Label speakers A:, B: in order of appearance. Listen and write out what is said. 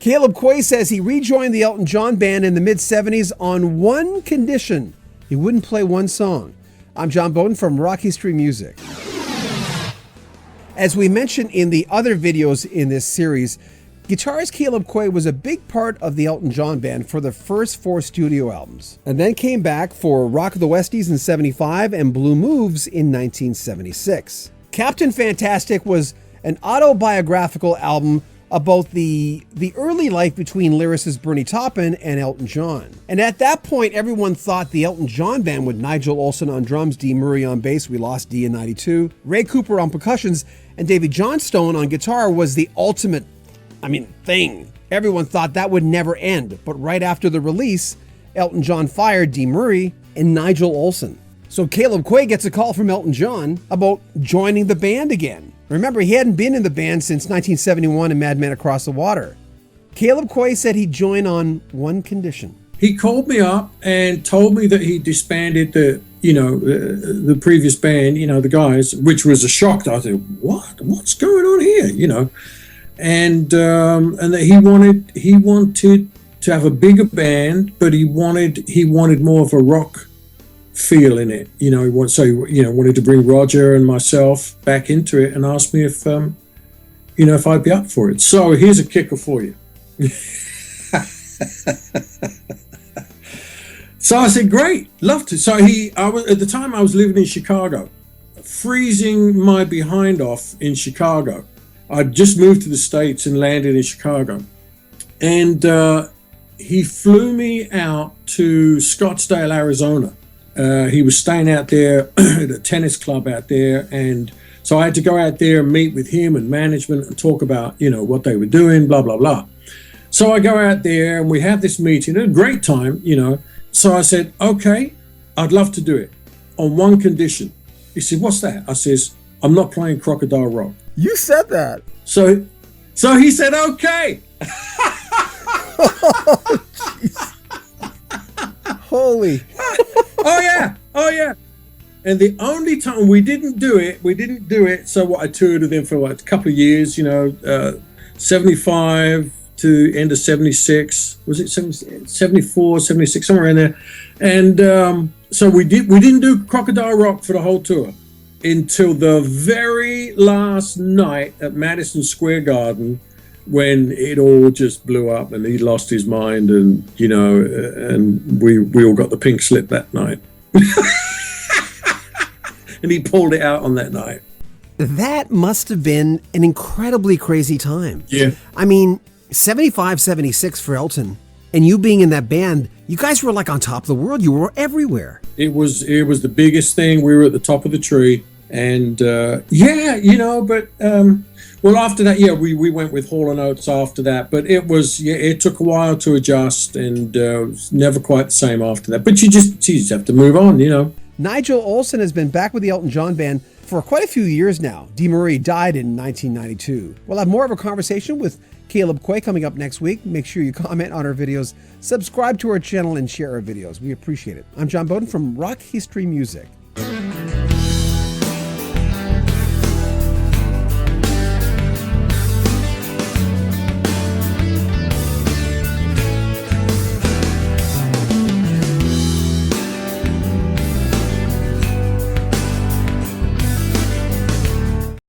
A: Caleb Quaye says he rejoined the Elton John band in the mid-'70s on one condition. He wouldn't play one song. I'm John Beaudin from Rock History Music. As we mentioned in the other videos in this series, guitarist Caleb Quaye was a big part of the Elton John band for the first 4 studio albums, and then came back for Rock of the Westies in '75 and Blue Moves in 1976. Captain Fantastic was an autobiographical album about the early life between lyricist Bernie Taupin and Elton John. And at that point, everyone thought the Elton John band with Nigel Olsson on drums, Dee Murray on bass, we lost Dee in '92, Ray Cooper on percussions, and Davey Johnstone on guitar was the ultimate thing. Everyone thought that would never end. But right after the release, Elton John fired Dee Murray and Nigel Olsson. So Caleb Quaye gets a call from Elton John about joining the band again. Remember, he hadn't been in the band since 1971 in Madman Across the Water. Caleb Quaye said he'd join on one condition.
B: He called me up and told me that he disbanded the previous band, the guys, which was a shock. I said, what's going on here, and that he wanted to have a bigger band, but he wanted more of a rock feel in it. He wanted to bring Roger and myself back into it, and asked me if I'd be up for it. So here's a kicker for you. So I said, great, love to. So at the time I was living in Chicago, freezing my behind off in Chicago. I'd just moved to the States and landed in Chicago. And he flew me out to Scottsdale, Arizona. He was staying out there at a tennis club out there. And so I had to go out there and meet with him and management and talk about, what they were doing, blah, blah, blah. So I go out there and we have this meeting, a great time, So I said, okay, I'd love to do it on one condition. He said, what's that? I says, I'm not playing Crocodile Rock.
A: You said that.
B: So he said, okay.
A: Oh, jeez. Holy.
B: Oh yeah. And the only time we didn't do it. So I toured with them for a couple of years, 75 to end of 76. Was it 74, 76, somewhere in there. And so we didn't do Crocodile Rock for the whole tour until the very last night at Madison Square Garden, when it all just blew up and he lost his mind, and and we all got the pink slip that night. And he pulled it out on that night.
A: That must have been an incredibly crazy time.
B: Yeah.
A: 75, 76 for Elton, and you being in that band, you guys were like on top of the world. You were everywhere.
B: It was the biggest thing. We were at the top of the tree. And well, after that, we went with Hall & Oates after that. But it took a while to adjust, and it was never quite the same after that. But you just have to move on,
A: Nigel Olsson has been back with the Elton John band for quite a few years now. Dee Murray died in 1992. We'll have more of a conversation with Caleb Quaye coming up next week. Make sure you comment on our videos, subscribe to our channel, and share our videos. We appreciate it. I'm John Beaudin from Rock History Music.